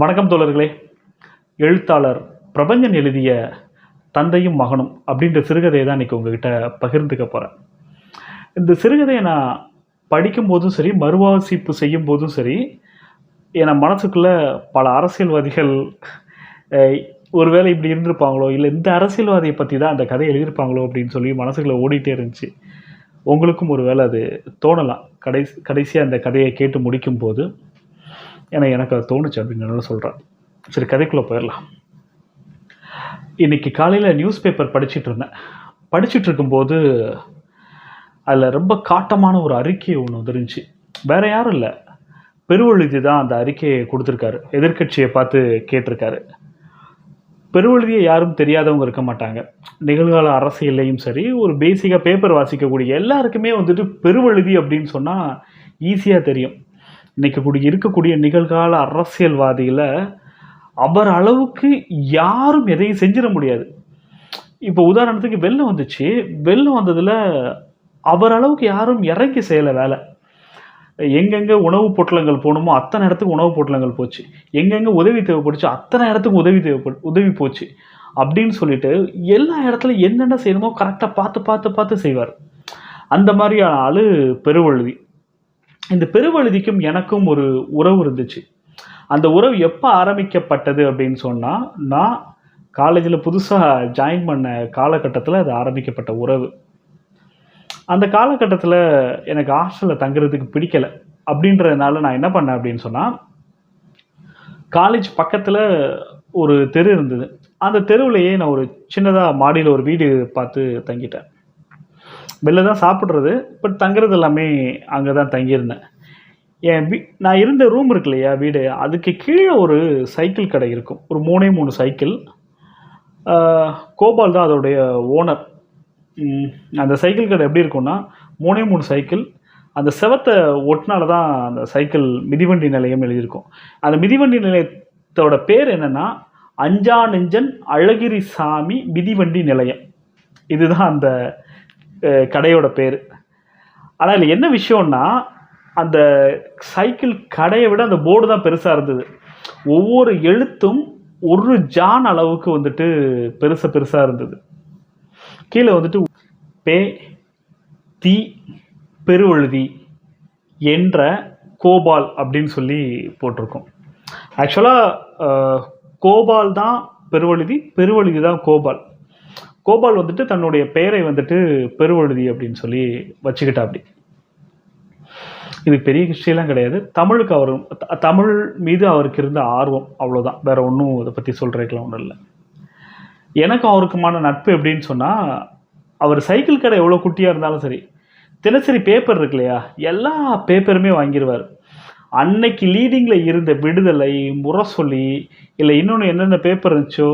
வணக்கம் தோழர்களே. எழுத்தாளர் பிரபஞ்சன் எழுதிய தந்தையும் மகனும் அப்படின்ற சிறுகதையை தான் இன்றைக்கி உங்ககிட்ட பகிர்ந்துக்க போகிறேன். இந்த சிறுகதையை நான் படிக்கும்போதும் சரி, மறுவாசிப்பு செய்யும் போதும் சரி, என் மனசுக்குள்ளே பல அரசியல்வாதிகள் ஒருவேளை இப்படி இருந்திருப்பாங்களோ, இல்லை இந்த அரசியல்வாதியை பற்றி தான் அந்த கதையை எழுதியிருப்பாங்களோ அப்படின்னு சொல்லி மனசுக்குள்ளே ஓடிட்டே இருந்துச்சு. உங்களுக்கும் ஒரு வேளை அது தோணலாம். கடைசியாக அந்த கதையை கேட்டு முடிக்கும் போது எனக்கு அது தோணுச்சு அப்படின்னு சொல்கிறேன். சரி, கதைக்குள்ளே போயிடலாம். இன்றைக்கி காலையில் நியூஸ் பேப்பர் படிச்சுட்டு இருக்கும்போது அதில் ரொம்ப காட்டமான ஒரு அறிக்கை ஒன்று வந்துருந்துச்சு. வேறு யாரும் இல்லை, பெருவழுதி தான் அந்த அறிக்கையை கொடுத்துருக்காரு. எதிர்கட்சியை பார்த்து கேட்டிருக்காரு. பெருவழுதியை யாரும் தெரியாதவங்க இருக்க மாட்டாங்க. நிகழ்கால அரசியல்லையும் சரி, ஒரு பேசிக்காக பேப்பர் வாசிக்கக்கூடிய எல்லாருக்குமே வந்துட்டு பெருவழுதி அப்படின்னு சொன்னால் ஈஸியாக தெரியும். இன்றைக்கி இருக்கக்கூடிய நிகழ்கால அரசியல்வாதியில் அவர் அளவுக்கு யாரும் எதையும் செஞ்சிட முடியாது. இப்போ உதாரணத்துக்கு வெள்ளம் வந்துச்சு. வெள்ளம் வந்ததில் அவர் அளவுக்கு யாரும் இறங்கி செய்யலை வேலை. எங்கெங்கே உணவுப் பொட்டலங்கள் போகணுமோ அத்தனை இடத்துக்கு உணவுப் பொட்டலங்கள் போச்சு. எங்கெங்கே உதவி தேவைப்பட்டுச்சு அத்தனை இடத்துக்கு உதவி போச்சு அப்படின்னு சொல்லிட்டு எல்லா இடத்துலையும் என்னென்ன செய்யணுமோ கரெக்டாக பார்த்து செய்வார். அந்த மாதிரியான ஆள் பெருவழுதி. இந்த பெருவழுதிக்கும் எனக்கும் ஒரு உறவு இருந்துச்சு. அந்த உறவு எப்போ ஆரம்பிக்கப்பட்டது அப்படின்னு சொன்னால், நான் காலேஜில் புதுசாக ஜாயின் பண்ண காலகட்டத்தில் அது ஆரம்பிக்கப்பட்ட உறவு. அந்த காலகட்டத்தில் எனக்கு ஹாஸ்டலில் தங்குறதுக்கு பிடிக்கலை. அப்படின்றதுனால நான் என்ன பண்ணேன் அப்படின்னு சொன்னால், காலேஜ் பக்கத்தில் ஒரு தெரு இருந்தது. அந்த தெருவிலேயே நான் ஒரு சின்னதாக மாடியில் ஒரு வீடு பார்த்து தங்கிட்டேன். வெளில தான் சாப்பிட்றது, பட் தங்குறது எல்லாமே அங்கே தான் தங்கியிருந்தேன். நான் இருந்த ரூம் இருக்கு இல்லையா, வீடு, அதுக்கு கீழே ஒரு சைக்கிள் கடை இருக்கும். ஒரு 3 சைக்கிள். கோபால் தான் அதோடைய ஓனர். அந்த சைக்கிள் கடை எப்படி இருக்கும்னா, 3 சைக்கிள், அந்த செவத்தை ஒட்டினால தான் அந்த சைக்கிள் மிதிவண்டி நிலையம் எழுதியிருக்கும். அந்த மிதிவண்டி நிலையத்தோட பேர் என்னென்னா, அஞ்சானெஞ்சன் அழகிரி சாமி மிதிவண்டி நிலையம். இதுதான் அந்த கடையோட பேர். ஆனால் இதில் என்ன விஷயம்னா, அந்த சைக்கிள் கடையை விட அந்த போர்டு தான் பெருசாக இருந்தது. ஒவ்வொரு எழுத்தும் ஒரு ஜான் அளவுக்கு வந்துட்டு பெருசாக இருந்தது. கீழே வந்துட்டு பே தி பெருவழுதி என்ற கோபால் அப்படின்னு சொல்லி போட்டிருக்கோம். ஆக்சுவலாக கோபால் தான் பெருவழுதி, பெருவழுதி தான் கோபால். கோபால் வந்துட்டு தன்னுடைய பெயரை வந்துட்டு பெருவழுதி அப்படின்னு சொல்லி வச்சுக்கிட்டா. அப்படி இது பெரிய ஹிஸ்ட்ரியெலாம் கிடையாது. தமிழ் மீது அவருக்கு இருந்த ஆர்வம், அவ்வளோதான். வேறு ஒன்றும் இதை பற்றி சொல்கிறதுக்கெலாம் ஒன்றும் இல்லை. எனக்கும் அவருக்குமான நட்பு எப்படின்னு சொன்னால், அவர் சைக்கிள் கடை எவ்வளோ குட்டியாக இருந்தாலும் சரி, தினசரி பேப்பர் இருக்கு இல்லையா, எல்லா பேப்பருமே வாங்கிடுவார். அன்னைக்கு லீடிங்கில் இருந்த விடுதலை, முரசொலி, இல்லை இன்னொன்று என்னென்ன பேப்பர் இருந்துச்சோ,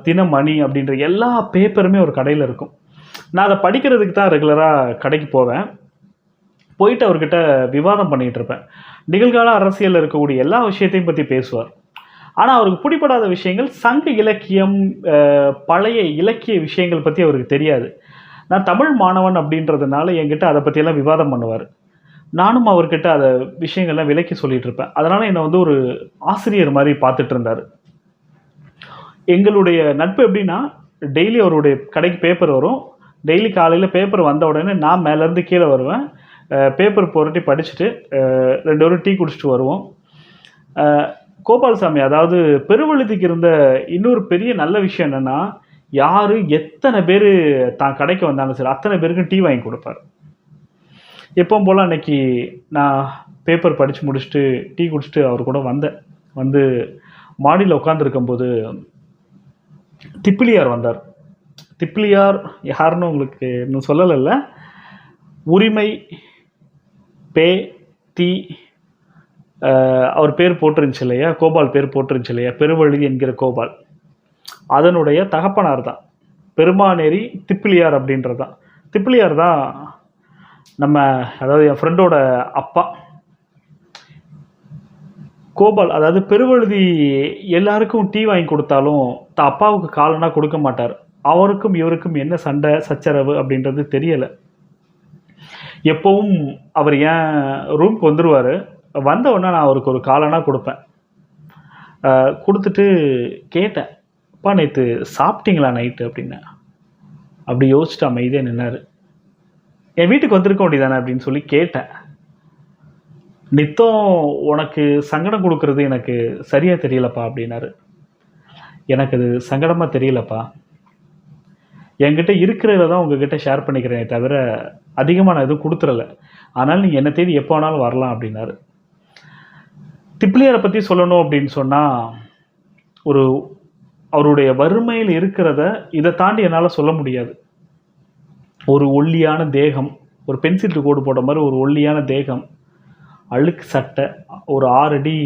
தினமணி அப்படின்ற எல்லா பேப்பருமே ஒரு கடையில் இருக்கும். நான் அதை படிக்கிறதுக்கு தான் ரெகுலராக கடைக்கு போவேன். போயிட்டு அவர்கிட்ட விவாதம் பண்ணிகிட்டு இருப்பேன். நிகழ்கால அரசியலில் இருக்கக்கூடிய எல்லா விஷயத்தையும் பற்றி பேசுவார். ஆனால் அவருக்கு பிடிப்படாத விஷயங்கள், சங்க இலக்கியம், பழைய இலக்கிய விஷயங்கள் பற்றி அவருக்கு தெரியாது. நான் தமிழ் மாணவன் அப்படின்றதுனால என்கிட்ட அதை பற்றியெல்லாம் விவாதம் பண்ணுவார். நானும் அவர்கிட்ட அதை விஷயங்கள்லாம் விளக்கி சொல்லிகிட்டு இருப்பேன். அதனால் என்னை வந்து ஒரு ஆசிரியர் மாதிரி பார்த்துட்டு இருந்தார். எங்களுடைய நட்பு எப்படின்னா, டெய்லி அவருடைய கடைக்கு பேப்பர் வரும். டெய்லி காலையில் பேப்பர் வந்த உடனே நான் மேலேருந்து கீழே வருவேன். பேப்பர் புரட்டி படிச்சுட்டு 2 பேரும் டீ குடிச்சிட்டு வருவோம். கோபால்சாமி, அதாவது பெருவழுதிக்கு இருந்த இன்னொரு பெரிய நல்ல விஷயம் என்னென்னா, யார் எத்தனை பேர் தான் கடைக்கு வந்தாலும் சரி அத்தனை பேருக்கும் டீ வாங்கி கொடுப்பார். எப்பவும் போல் அன்றைக்கி நான் பேப்பர் படித்து முடிச்சுட்டு டீ குடிச்சிட்டு அவர் கூட வந்து மாடியில் உட்காந்துருக்கும்போது திப்பிலியார் வந்தார். திப்பிலியார் யாருன்னு உங்களுக்கு இன்னும் சொல்லலைல்ல. உரிமை பே தி அவர் பேர் போட்டிருந்துச்சு இல்லையா, கோபால் பேர் போட்டிருந்துச்சு இல்லையா, பெருவழுதி என்கிற கோபால், அதனுடைய தகப்பனார் தான் பெருமானேரி திப்பிலியார் அப்படின்றது தான். திப்பிலியார் தான் அதாவது என் ஃப்ரெண்டோட அப்பா. கோபால், அதாவது பெருவழுதி எல்லாருக்கும் டீ வாங்கி கொடுத்தாலும் தான் அப்பாவுக்கு காலனா கொடுக்க மாட்டார். அவருக்கும் இவருக்கும் என்ன சண்டை சச்சரவு அப்படின்றது தெரியலை. எப்பவும் அவர் என் ரூம்க்கு வந்துடுவார். வந்த உடனே நான் அவருக்கு ஒரு காலனா கொடுப்பேன். குடுத்துட்டு கேட்டேன், "அப்பா நேத்து சாப்பிட்டீங்களா நைட்டு?" அப்படின்னேன். அப்படி யோசிச்சுட்டு அமைதியா நின்னாரு. "என் வீட்டுக்கு வந்திருக்க வேண்டியதானே?" அப்படின்னு சொல்லி கேட்டேன். "நித்தம் உனக்கு சங்கடம் குடுக்குறது எனக்கு சரியா தெரியலப்பா" அப்படின்னாரு. "எனக்கு அது சங்கடமா தெரியலப்பா. என்கிட்ட இருக்கிறத தான் உங்ககிட்ட ஷேர் பண்ணிக்கிறேனே தவிர, அதிகமா நான் எதுவும் குடுத்துறல. அதனால நீங்க என்ன தேடி எப்ப வேணாலும் வரலாம்" அப்படின்னாரு. திப்லியார பத்தி சொல்லணும் அப்படின்னு சொன்னா, ஒரு அவருடைய வறுமையில இருக்கிறத இத தாண்டி என்னால சொல்ல முடியாது. ஒரு ஒல்லியான தேகம், ஒரு பென்சில் கோடு போட்ட மாரி ஒரு ஒல்லியான தேகம், அழுக்கு சட்டை, ஒரு 6 அடி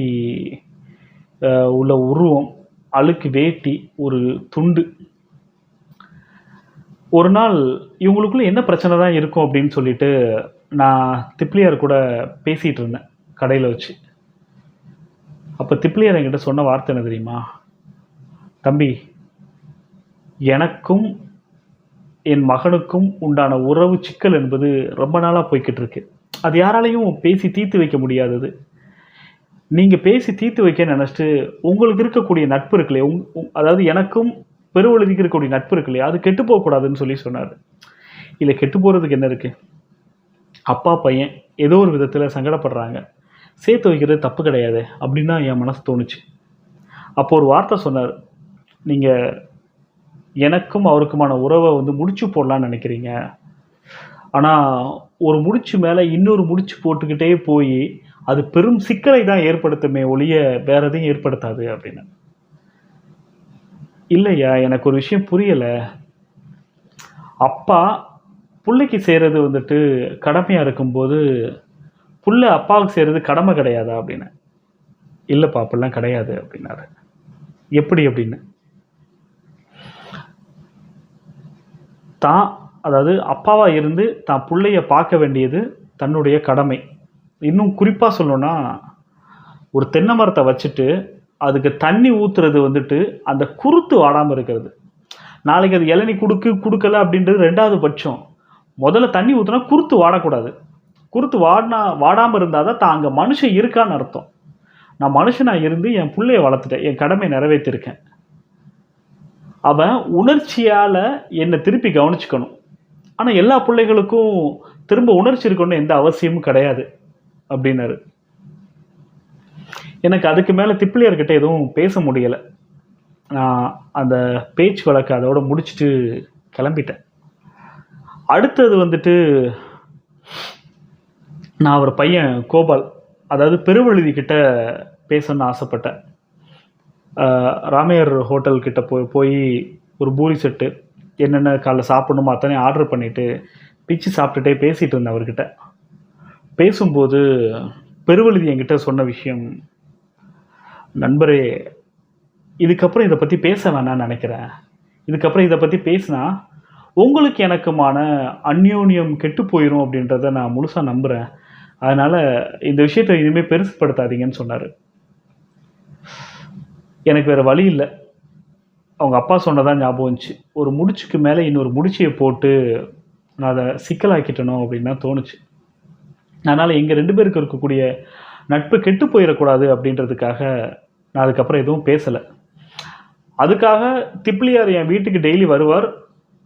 உள்ள உருவம், அழுக்கு வேட்டி, ஒரு துண்டு. ஒரு நாள் இவங்களுக்குள்ள என்ன பிரச்சனை தான் இருக்கும் அப்படின்னு சொல்லிட்டு, நான் திப்லியார் கூட பேசிட்டு இருந்தேன், கடையில வச்சு. அப்ப திப்லியார் என்கிட்ட சொன்ன வார்த்தை என்ன தெரியுமா? "தம்பி, எனக்கும் என் மகனுக்கும் உண்டான உறவு சிக்கல் என்பது ரொம்ப நாளா போய்க்கிட்டு இருக்கு. அது யாராலையும் பேசி தீர்த்து வைக்க முடியாதது. நீங்க பேசி தீர்த்து வைக்க நினைச்சிட்டு, உங்களுக்கு இருக்கக்கூடிய நட்பு இருக்கு இல்லையா? அதாவது எனக்கும் பெருவழுதிக்கு இருக்கக்கூடிய நட்பு இருக்கு இல்லையா? அது கெட்டு போகக்கூடாதுன்னு" சொல்லி சொன்னாரு. இல்ல கெட்டு போறதுக்கு என்ன இருக்கு? அப்பா, பையன் ஏதோ ஒரு விதத்துல சங்கடப்படுறாங்க. சேர்த்து வைக்கிறது தப்பு கிடையாதே! அப்படின்னு தான் என் மனசு தோணுச்சு. அப்போ ஒரு வார்த்தை சொன்னாரு. "நீங்க எனக்கும் அவருக்குமான உறவ வந்து முடிச்சு போடலான்னு நினைக்கிறீங்க. ஆனா, ஒரு முடிச்சு மேல இன்னொரு முடிச்சு போட்டுக்கிட்டே போயி, அது பெரும் சிக்கலை தான் ஏற்படுத்துமே ஒழிய, வேற எதையும் ஏற்படுத்தாது" அப்படின்னு. "இல்லையா, எனக்கு ஒரு விஷயம் புரியல. அப்பா புள்ளைக்கு செய்றது வந்துட்டு கடமையா இருக்கும்போது, புள்ள அப்பாவுக்கு செய்றது கடமை கிடையாதா?" அப்படின்னேன். "இல்லப்பா அப்படிலாம் கிடையாது" அப்படின்னாரு. "எப்படி?" அப்படின்னு. தான் அதாவது அப்பாவா இருந்து தான் புள்ளைய பார்க்க வேண்டியது தன்னுடைய கடமை. இன்னும் குறிப்பா சொல்லணும்னா, ஒரு தென்னை மரத்த வச்சுட்டு, அதுக்கு தண்ணி ஊத்துறது வந்துட்டு, அந்த குருத்து வாடாம இருக்கிறது. நாளைக்கு அது இளநீ குடுக்கல அப்படின்றது 2வது பட்சம். முதல்ல தண்ணி ஊத்துனா குருத்து வாடக்கூடாது. குருத்து வாடாம இருந்தா தான் அங்க மனுஷன் இருக்கான்னு அர்த்தம். நான் மனுஷனா இருந்து என் புள்ளைய வளர்த்துட்டேன். என் கடமைய நிறைவேத்திருக்கேன். அவன் உணர்ச்சியால என்ன திருப்பி கவனிச்சுக்கணும். ஆனா எல்லா புள்ளைகளுக்கும் திரும்ப உணர்ச்சி இருக்கணும்னு எந்த அவசியமும் கிடையாது" அப்படின்னாரு. எனக்கு அதுக்கு மேல திப்லியார்கிட்ட எதுவும் பேச முடியல. நான் அந்த பேச்சு வழக்க அதோட முடிச்சுட்டு கிளம்பிட்டேன். அடுத்தது வந்துட்டு, நான் அவர் பையன் கோபால், அதாவது பெருவழுதி கிட்ட பேசணும்னு ஆசைப்பட்டேன். ராமையர் ஹோட்டல் கிட்ட போய் ஒரு பூரி செட்டு, என்னென்ன காலைல சாப்பிடணுமோ அத்தனையும் ஆர்டர் பண்ணிட்டு, பிச்சு சாப்பிட்டுட்டே பேசிட்டு இருந்தேன் அவர்கிட்ட. பேசும்போது பெருவழுதி என்கிட்ட சொன்ன விஷயம், "நண்பரே, இதுக்கப்புறம் இத பத்தி பேச வேணாம்னு நெனைக்கிறேன். இதுக்கப்புறம் இத பத்தி பேசினா, உங்களுக்கு எனக்குமான அந்யோன்யம் கெட்டு போயிரும் அப்படின்றத நான் முழுசா நம்புறேன். அதனால இந்த விஷயத்த இனிமே பெருசுப்படுத்தாதீங்கன்னு" சொன்னாரு. எனக்கு வேற வழி இல்ல. அவங்க அப்பா சொன்னது ஞாபகம் வந்துச்சு. ஒரு முடிச்சுக்கு மேல இன்னொரு முடிச்சைய போட்டு, நான் அத சிக்கலாக்கிட்டனோ அப்படின்னு தான் தோணுச்சு. அதனால எங்க 2 பேருக்கு இருக்கக்கூடிய நட்பு கெட்டு போயிறக்கூடாது அப்படின்றதுக்காக, நான் அதுக்கப்புறம் எதுவும் பேசல. அதுக்காக திப்லியார் என் வீட்டுக்கு டெய்லி வருவார்.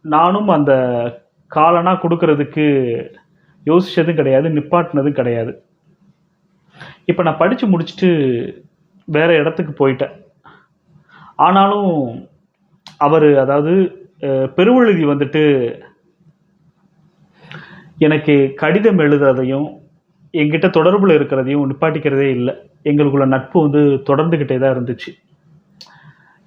நானும் அந்த காலனா குடுக்குறதுக்கு யோசிச்சதும் கிடையாது, நிப்பாட்டுனதும் கிடையாது. இப்ப நான் படிச்சு முடிச்சுட்டு வேற இடத்துக்கு போயிட்டேன். ஆனாலும் அவரு அதாவது பெருவழுதி வந்துட்டு எனக்கு கடிதம் எழுதுறதையும், என்கிட்ட தொடர்புல இருக்கிறதையும் நிப்பாட்டிக்கிறதே இல்ல. எங்களுக்குள்ள நட்பு வந்து தொடர்ந்துகிட்டே தான் இருந்துச்சு.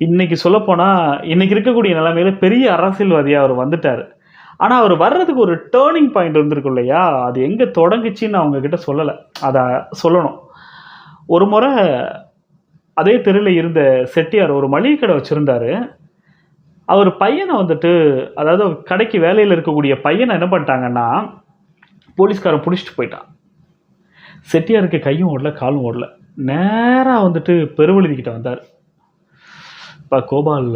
இன்னைக்கு சொல்லப்போனா, இன்னைக்கு இருக்கக்கூடிய நிலைமையில பெரிய அரசியல்வாதியா அவரு வந்துட்டாரு. ஆனா, அவரு வர்றதுக்கு ஒரு டர்னிங் பாயிண்ட் இருந்திருக்கும் இல்லையா? அது எங்க தொடங்குச்சுன்னு நான் உங்ககிட்ட சொல்லல. அத சொல்லணும். ஒரு முறை அதே தெருல இருந்த செட்டியார் ஒரு மளிகை கடை வச்சிருந்தாரு. அவரு பையன வந்துட்டு, அதாவது கடைக்கு வேலையில இருக்கக்கூடிய பையன என்ன பண்ணிட்டாங்கன்னா, போலீஸ்காரன் புடிச்சுட்டு போயிட்டான். செட்டியாருக்கு கையும் ஓடல, காலும் ஓடல. நேரா வந்துட்டு பெருவழுதி கிட்ட வந்தாரு. "அப்பா கோபால்,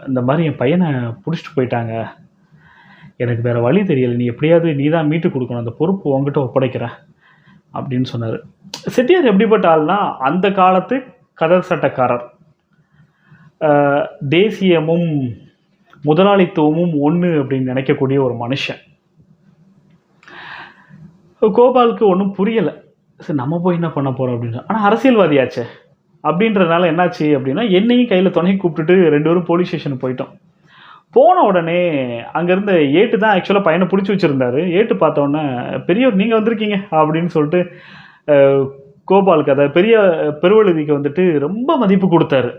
இந்த மாரி என் பையன புடிச்சுட்டு போயிட்டாங்க. எனக்கு வேற வழி தெரியல. நீ எப்படியாவது நீ தான் மீட்டு குடுக்கணும். அந்த பொறுப்பு உன்கிட்ட ஒப்படைக்கிறேன்" அப்படின்னு சொன்னாரு. செட்டியார் எப்படிப்பட்ட ஆள்னா, அந்த காலத்து கதர் சட்டக்காரர். தேசியமும் முதலாளித்துவமும் ஒன்று அப்படின்னு நினைக்கக்கூடிய ஒரு மனுஷன். கோபாலுக்கு ஒன்றும் புரியலை. சரி, நம்ம போய் என்ன பண்ண போகிறோம் அப்படின்னு. ஆனால் அரசியல்வாதியாச்சே அப்படின்றதுனால என்னாச்சு அப்படின்னா, என்னையும் கையில் துணைக்கு கூப்பிட்டுட்டு 2 பேரும் போலீஸ் ஸ்டேஷனுக்கு போயிட்டோம். போன உடனே அங்கேருந்து ஏட்டு தான் ஆக்சுவலாக பையனை பிடிச்சி வச்சுருந்தாரு. ஏட்டு பார்த்தோன்னே, பெரியவர் நீங்கள் வந்திருக்கீங்க அப்படின்னு சொல்லிட்டு கோபாலுக்கு, அதை பெருவழுதிக்கு வந்துட்டு ரொம்ப மதிப்பு கொடுத்தாரு.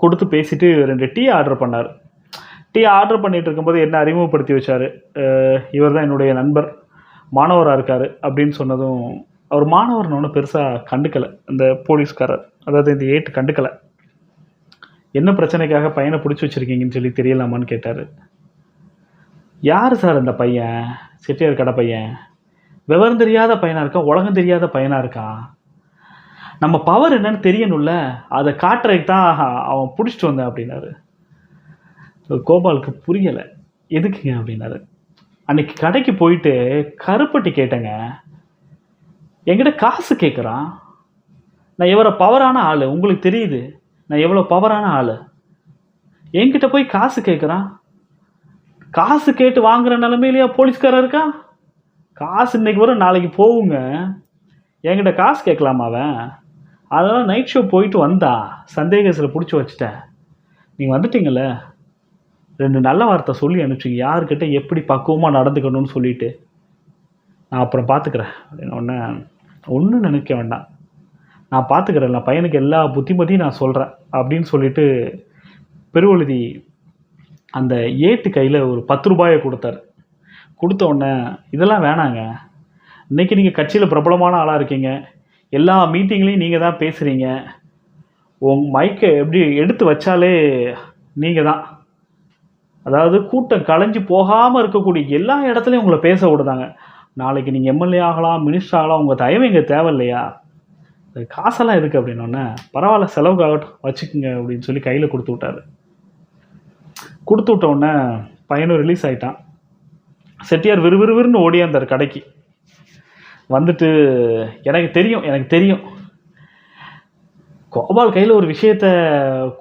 கொடுத்து பேசிட்டு 2 டீ ஆர்டர் பண்ணார். டீ ஆர்டர் பண்ணிட்டு இருக்கும்போது என்ன அறிமுகப்படுத்தி வச்சார். இவர் தான் என்னுடைய நண்பர், மாணவராக இருக்கார் அப்படின்னு சொன்னதும், அவர் மாணவர்னு பெருசாக கண்டுக்கலை இந்த போலீஸ்காரர், அதாவது இந்த ஏட்டு கண்டுக்கலை. என்ன பிரச்சனைக்காக பையனை பிடிச்சி வச்சுருக்கீங்கன்னு சொல்லி தெரியலாமான்னு கேட்டார். யார் சார் அந்த பையன்? செட்டியார் கடை பையன். விவரம் தெரியாத பையனாக இருக்கான், உலகம் தெரியாத பையனாக இருக்கான். நம்ம பவர் என்னன்னு தெரியணும்ல, அதை காட்டுறதுக்கு தான் அவன் பிடிச்சிட்டு வந்தேன் அப்படின்னாரு. கோபாலுக்கு புரியலை. எதுக்குங்க அப்படின்னாரு. அன்னைக்கு கடைக்கு போயிட்டு கருப்பட்டி கேட்டேங்க, என்கிட்ட காசு கேட்குறான். நான் எவ்வளோ பவரான ஆள் உங்களுக்கு தெரியுது, நான் எவ்வளோ பவரான ஆள். என்கிட்ட போய் காசு கேட்குறான். காசு கேட்டு வாங்குற நிலைமையிலையா போலீஸ்காரர் இருக்கா? காசு இன்னைக்கு வரும், நாளைக்கு போகுங்க. என்கிட்ட காசு கேட்கலாமா அவன்? அதெல்லாம் நைட் ஷோ போயிட்டு வந்தா சந்தேகத்தில் பிடிச்சி வச்சுட்டேன். நீங்கள் வந்துட்டீங்கள்ல, 2 நல்ல வார்த்தை சொல்லி அனுப்பிச்சிங்க, யாருக்கிட்ட எப்படி பக்குவமாக நடந்துக்கணும்னு சொல்லிட்டு. நான் அப்புறம் பார்த்துக்கிறேன் அப்படின்னு. ஒன்றும் நினைக்க வேண்டாம், நான் பார்த்துக்கிறேன், நான் பையனுக்கு எல்லா புத்திமதியும் நான் சொல்கிறேன் அப்படின்னு சொல்லிட்டு பெருவழுதி அந்த ஏட்டு கையில் ஒரு 10 ரூபாயை கொடுத்தாரு. கொடுத்த உடனே, இதெல்லாம் வேணாங்க, இன்றைக்கி நீங்கள் கட்சியில் பிரபலமான ஆளாக இருக்கீங்க, எல்லா மீட்டிங்லேயும் நீங்கள் தான் பேசுகிறீங்க, உங்கள் மைக்கை எப்படி எடுத்து வச்சாலே நீங்கள் தான், அதாவது கூட்டம் கலைஞ்சு போகாமல் இருக்கக்கூடிய எல்லா இடத்துலையும் உங்களை பேச விடுதாங்க. நாளைக்கு நீங்கள் எம்எல்ஏ ஆகலாம், மினிஸ்டர் ஆகலாம், உங்கள் தயவு இங்கே தேவையில்லையா? காசெல்லாம் இருக்குது அப்படின்னோடனே, பரவாயில்ல செலவுக்காகட்டும் வச்சுக்குங்க அப்படின்னு சொல்லி கையில் கொடுத்து விட்டாரு. கொடுத்து விட்ட உடனே பையனும் ரிலீஸ் ஆகிட்டான். செட்டியார் விறுவிறுன்னு ஓடியாந்தார் கடைக்கு. வந்துட்டு, எனக்கு தெரியும் கோபால் கையில் ஒரு விஷயத்த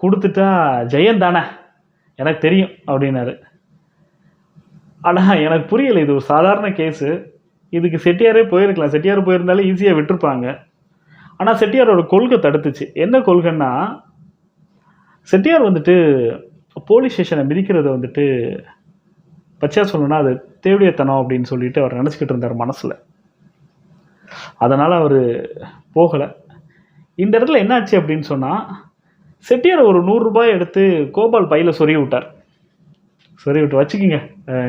கொடுத்துட்டா ஜெயன் தானே, எனக்கு தெரியும் அப்படின்னாரு. ஆனால் எனக்கு புரியலை, இது ஒரு சாதாரண கேஸு, இதுக்கு செட்டியாரே போயிருக்கலாம், செட்டியார் போயிருந்தாலே ஈஸியாக விட்டுருப்பாங்க. ஆனால் செட்டியாரோட கொள்கை தடுத்துச்சு. என்ன கொள்கைன்னா, செட்டியார் வந்துட்டு போலீஸ் ஸ்டேஷனை மிதிக்கிறத வந்துட்டு பச்சையாக சொல்லணும்னா அது தேவடியத்தனம் அப்படின்னு சொல்லிட்டு அவர் நினச்சிக்கிட்டு இருந்தார் மனசில். அதனால் அவர் போகலை. இந்த இடத்துல என்னாச்சு அப்படின்னு சொன்னால், செட்டியார் ஒரு 100 ரூபாய் எடுத்து கோபால் பையில் சொருகி விட்டார். சொருகி விட்டு, வச்சுக்கிங்க,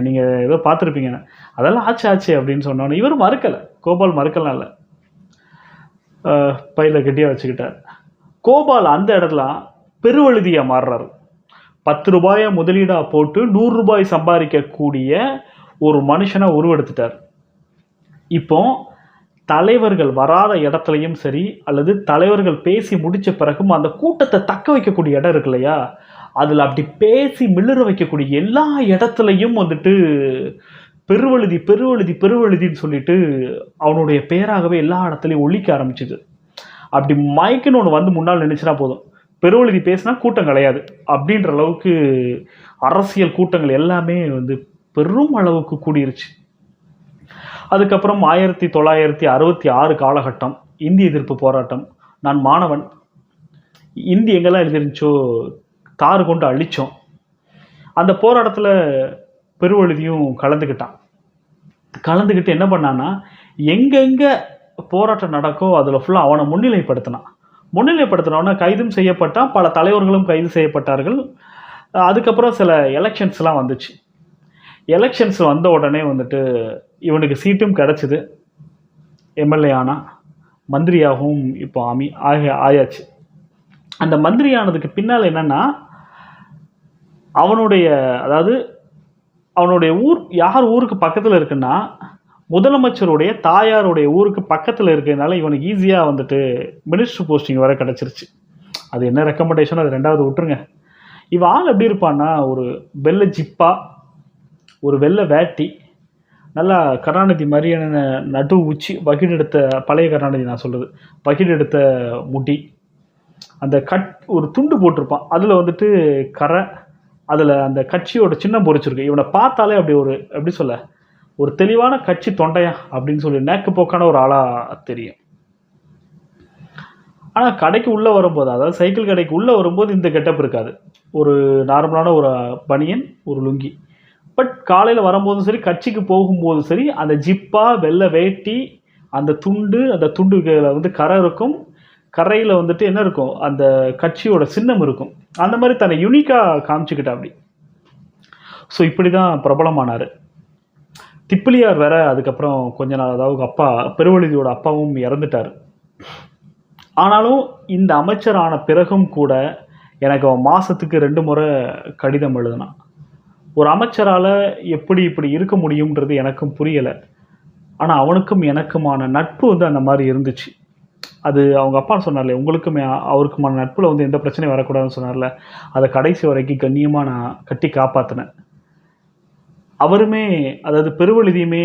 நீங்கள் ஏதோ பார்த்துருப்பீங்க, அதெல்லாம் ஆச்சு அப்படின்னு சொன்னோன்னே இவர் மறுக்கலை, கோபால் மறுக்கலாம் இல்லை, பையில் கட்டியாக வச்சுக்கிட்டார். கோபால் அந்த இடத்துல பெருவழுதியாக மாறுறாரு. 10 ரூபாயை முதலீடாக போட்டு 100 ரூபாய் சம்பாதிக்கக்கூடிய ஒரு மனுஷனை உருவெடுத்துட்டார். இப்போ தலைவர்கள் வராத இடத்துலையும் சரி, அல்லது தலைவர்கள் பேசி முடித்த பிறகும் அந்த கூட்டத்தை தக்க வைக்கக்கூடிய இடம் இருக்கு இல்லையா, அதில் அப்படி பேசி மிளற வைக்கக்கூடிய எல்லா இடத்துலையும் வந்துட்டு பெருவழுதின்னு சொல்லிட்டு அவனுடைய பேராகவே எல்லா இடத்துலையும் ஒழிக்க ஆரம்பிச்சுது. அப்படி மைக்குன்னு ஒன்று வந்து முன்னால் நினைச்சுனா போதும், பெருவழுதி பேசினா கூட்டம் கிடையாது அப்படின்ற அளவுக்கு அரசியல் கூட்டங்கள் எல்லாமே வந்து பெரும் அளவுக்கு கூடிருச்சு. அதுக்கப்புறம் 1966 காலகட்டம், இந்தி எதிர்ப்பு போராட்டம். நான் மாணவன், இந்தி எங்கெல்லாம் எழுதிருந்துச்சோ தாறு கொண்டு அழித்தோம். அந்த போராட்டத்தில் பெருவழுதியும் கலந்துக்கிட்டு என்ன பண்ணான்னா, எங்கெங்கே போராட்டம் நடக்கோ அதில் ஃபுல்லாக அவனை முன்னிலைப்படுத்தினவன கைதும் செய்யப்பட்டான். பல தலைவர்களும் கைது செய்யப்பட்டார்கள். அதுக்கப்புறம் சில எலெக்ஷன்ஸ்லாம் வந்துச்சு. எலெக்ஷன்ஸ் வந்த உடனே வந்துட்டு இவனுக்கு சீட்டும் கிடச்சிது, எம்எல்ஏ ஆனால், மந்திரியாகவும் இப்போ ஆயாச்சு. அந்த மந்திரி ஆனதுக்கு பின்னால் என்னென்னா, அவனுடைய ஊர் யார் ஊருக்கு பக்கத்தில் இருக்குன்னா, முதலமைச்சருடைய தாயாருடைய ஊருக்கு பக்கத்தில் இருக்கிறதுனால இவனுக்கு ஈஸியாக வந்துட்டு மினிஸ்டர் போஸ்டிங் வர கிடச்சிருச்சு. அது என்ன ரெக்கமெண்டேஷனோ அது ரெண்டாவது விட்டுருங்க. இவன் ஆள் எப்படி இருப்பான்னா, ஒரு வெள்ளை ஜிப்பா, ஒரு வெள்ளை வேட்டி, நல்லா கருணாநிதி மாதிரியான நடு உச்சி, பகிட் எடுத்த பழைய கருணாநிதி நான் சொல்கிறது, பகிட் எடுத்த முடி, அந்த ஒரு துண்டு போட்டிருப்பான். அதில் வந்துட்டு கரை, அதில் அந்த கட்சியோட சின்னம் பொறிச்சிருக்கு. இவனை பார்த்தாலே அப்படி எப்படி சொல்ல, ஒரு தெளிவான கட்சி தொண்டையா அப்படின்னு சொல்லி நேக்கு போக்கான ஒரு ஆளாக தெரியும். ஆனால் கடைக்கு உள்ளே வரும்போது, அதாவது சைக்கிள் கடைக்கு உள்ளே வரும்போது இந்த கெட்டப் இருக்காது. ஒரு நார்மலான ஒரு பனியன், ஒரு லுங்கி. பட் காலையில் வரும்போதும் சரி, கட்சிக்கு போகும்போதும் சரி, அந்த ஜிப்பா, வெள்ளை வேட்டி, அந்த துண்டுகளை வந்து கரை இருக்கும். கரையில் வந்துட்டு என்ன இருக்கும், அந்த கட்சியோட சின்னம் இருக்கும். அந்த மாதிரி தன்னை யூனிக்காக காமிச்சுக்கிட்டா அப்படி. ஸோ இப்படி தான் பிரபலமானார். திப்பிலியார் வேற அதுக்கப்புறம் கொஞ்ச நாள், அதாவது அப்பா பெருவழுதியோட அப்பாவும் இறந்துட்டார். ஆனாலும் இந்த அமைச்சர் ஆன பிறகும் கூட எனக்கு அவன் மாதத்துக்கு 2 முறை கடிதம் எழுதினான். ஒரு அமைச்சரால் எப்படி இப்படி இருக்க முடியுன்றது எனக்கும் புரியலை. ஆனால் அவனுக்கும் எனக்குமான நட்பு வந்து அந்த மாதிரி இருந்துச்சு. அது அவங்க அப்பா சொன்னார்ல, உங்களுக்குமே அவருக்குமான நட்பில் வந்து எந்த பிரச்சனையும் வரக்கூடாதுன்னு சொன்னார்ல, அதை கடைசி வரைக்கும் கண்ணியமாக நான் கட்டி காப்பாற்றினேன். அவருமே, அதாவது பெருவழுதியுமே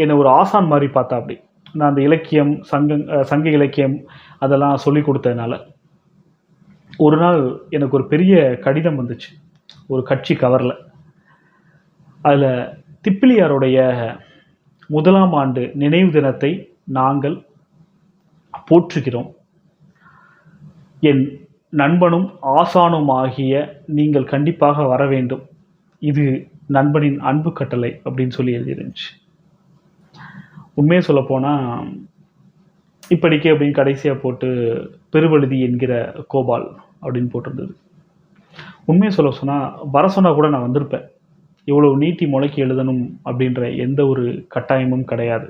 என்னை ஒரு ஆசான் மாதிரி பார்த்தா அப்படி. நான் அந்த இலக்கியம், சங்க இலக்கியம் அதெல்லாம் சொல்லி கொடுத்ததுனால. ஒரு நாள் எனக்கு ஒரு பெரிய கடிதம் வந்துச்சு, ஒரு கட்சி கவரில். அதில் திப்பிலியாருடைய 1ஆம் ஆண்டு நினைவு தினத்தை நாங்கள் போற்றுகிறோம். என் நண்பனும் ஆசானும் ஆகிய நீங்கள் கண்டிப்பாக வர வேண்டும். இது நண்பனின் அன்பு கட்டளை அப்படின்னு சொல்லி எழுதிருந்துச்சு. உண்மையை சொல்லப்போனால் இப்படிக்கு அப்படின்னு கடைசியாக போட்டு பெருவழுதி என்கிற கோபால் அப்படின்னு போட்டிருந்தது. உண்மையை சொன்னால் வர சொன்னால் கூட நான் வந்திருப்பேன். இவ்வளவு நீட்டி முளைக்கி எழுதணும் அப்படின்ற எந்த ஒரு கட்டாயமும் கிடையாது.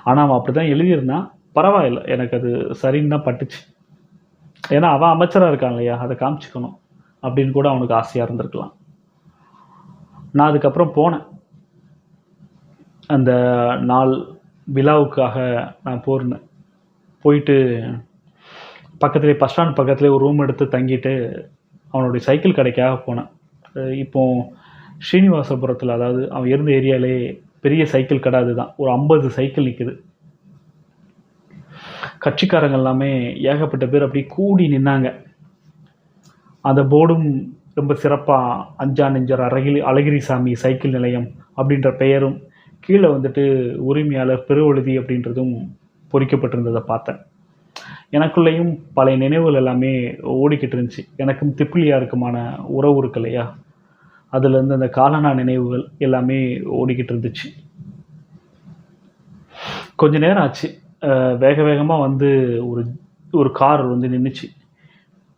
ஆனால் அவன் அப்படி தான் எழுதியிருந்தான். பரவாயில்லை, எனக்கு அது சரின்னு தான் பட்டுச்சு. ஏன்னா அவன் அமைச்சராக இருக்கான் இல்லையா, அதை காமிச்சிக்கணும் அப்படின்னு கூட அவனுக்கு ஆசையாக இருந்திருக்கலாம். நான் அதுக்கப்புறம் போனேன். அந்த நாள் விழாவுக்காக நான் போயிருந்தேன். போயிட்டு பக்கத்துலேயே பஸ் ஸ்டாண்ட் பக்கத்துலேயே ஒரு ரூம் எடுத்து தங்கிட்டு அவனுடைய சைக்கிள் கடைக்காக போனேன். இப்போ ஸ்ரீனிவாசபுரத்தில், அதாவது அவன் இருந்த ஏரியாலே பெரிய சைக்கிள் கடை அதுதான். ஒரு 50 சைக்கிள் நிற்குது. கட்சிக்காரங்க எல்லாமே ஏகப்பட்ட பேர் அப்படி கூடி நின்னாங்க. அந்த போர்டும் ரொம்ப சிறப்பாக அஞ்சா நெஞ்சர் அழகிரிசாமி சைக்கிள் நிலையம் அப்படின்ற பெயரும், கீழே வந்துட்டு உரிமையாளர் பெருவழுதி அப்படின்றதும் பொறிக்கப்பட்டிருந்ததை பார்த்தேன். எனக்குள்ளேயும் பழைய நினைவுகள் எல்லாமே ஓடிக்கிட்டு இருந்துச்சு. எனக்கும் திப்பிலியாருக்குமான உறவு இருக்கு இல்லையா, அதுலேருந்து அந்த காலனா நினைவுகள் எல்லாமே ஓடிக்கிட்டு இருந்துச்சு. கொஞ்ச நேரம் ஆச்சு. வேக வேகமாக வந்து ஒரு கார் வந்து நின்றுச்சு.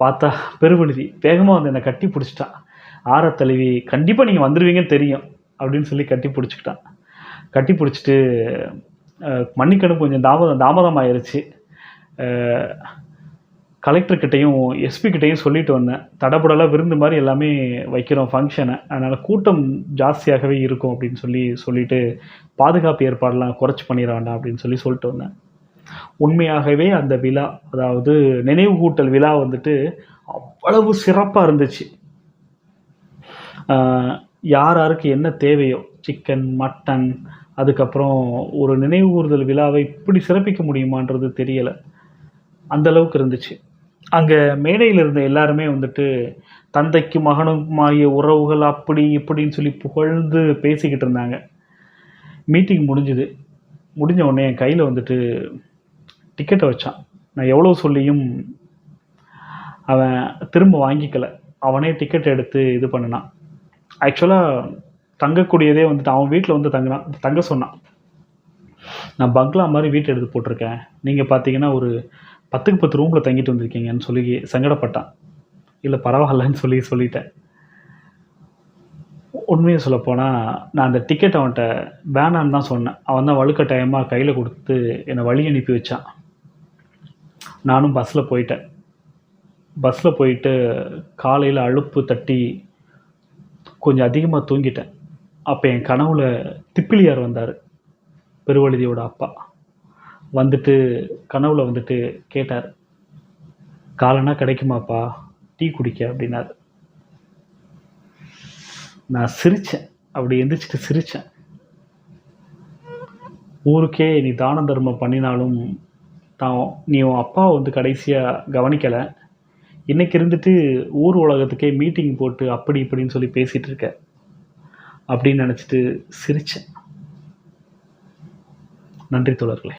பார்த்தா பெருவழுதி வேகமாக வந்து என்னை கட்டி பிடிச்சிட்டான். ஆரத்தழுவி, கண்டிப்பாக நீங்கள் வந்துடுவீங்கன்னு தெரியும் அப்படின்னு சொல்லி கட்டி பிடிச்சிக்கிட்டான். கட்டி பிடிச்சிட்டு மன்னிக்கணும், கொஞ்சம் தாமதம் ஆயிடுச்சு. கலெக்டர்கிட்டையும் எஸ்பிக்கிட்டையும் சொல்லிட்டு வந்தேன், தடபுடலாக விருந்து மாதிரி எல்லாமே வைக்கிறோம் ஃபங்க்ஷனை, அதனால் கூட்டம் ஜாஸ்தியாகவே இருக்கும் அப்படின்னு சொல்லிட்டு பாதுகாப்பு ஏற்பாடெலாம் குறைச்சி பண்ணிட வேண்டாம் அப்படின்னு சொல்லிட்டு வந்தேன். உண்மையாகவே அந்த விழா, அதாவது நினைவு கூட்டல் விழா வந்துட்டு அவ்வளவு சிறப்பாக இருந்துச்சு. யாருக்கு என்ன தேவையோ, சிக்கன், மட்டன், அதுக்கப்புறம் ஒரு நினைவு கூறுதல் விழாவை இப்படி சிறப்பிக்க முடியுமான்றது தெரியலை, அந்த அளவுக்கு இருந்துச்சு. அங்கே மேடையில் இருந்த எல்லாருமே வந்துட்டு தந்தைக்கு மகனுமாகிய உறவுகள் அப்படி இப்படின்னு சொல்லி புகழ்ந்து பேசிக்கிட்டு இருந்தாங்க. மீட்டிங் முடிஞ்ச உடனே என் கையில் வந்துட்டு டிக்கெட்டை வச்சான். நான் எவ்வளோ சொல்லியும் அவன் திரும்ப வாங்கிக்கலை. அவனே டிக்கெட் எடுத்து இது பண்ணினான். ஆக்சுவலாக தங்கக்கூடியதே வந்துட்டு அவன் வீட்டில் வந்து தங்க சொன்னான். நான் பங்களா மாதிரி வீட்டை எடுத்து போட்டிருக்கேன், நீங்கள் பார்த்தீங்கன்னா ஒரு 10க்கு 10 ரூமில் தங்கிட்டு வந்திருக்கீங்கன்னு சொல்லி சங்கடப்பட்டான். இல்லை பரவாயில்லன்னு சொல்லிட்டேன். உண்மையை சொல்லப்போனால் நான் அந்த டிக்கெட் அவன்கிட்ட வேணான்னு தான் சொன்னேன். அவன் தான் வலுக்கட்டாயமாக கையில் கொடுத்து என்னை வழி அனுப்பி வச்சான். நானும் பஸ்ஸில் போயிட்டு காலையில் அலுப்பு தட்டி கொஞ்சம் அதிகமாக தூங்கிட்டேன். அப்போ என் கனவுல திப்பிலியார் வந்தார், பெருவழுதியோட அப்பா. வந்துட்டு கனவுல வந்துட்டு கேட்டார், காலனா கிடைக்குமாப்பா, டீ குடிக்க அப்படின்னாரு. நான் சிரித்தேன், அப்படி எந்திரிச்சிட்டு சிரித்தேன். ஊருக்கே நீ தான தர்மம் பண்ணினாலும் நீ உன் அப்பாவை வந்து கடைசியாக கவனிக்கலை, இன்னைக்கு இருந்துட்டு ஊர் உலகத்துக்கே மீட்டிங் போட்டு அப்படி இப்படின்னு சொல்லி பேசிகிட்டு இருக்க அப்படின்னு நினச்சிட்டு சிரித்தேன். நன்றி தோழர்களே.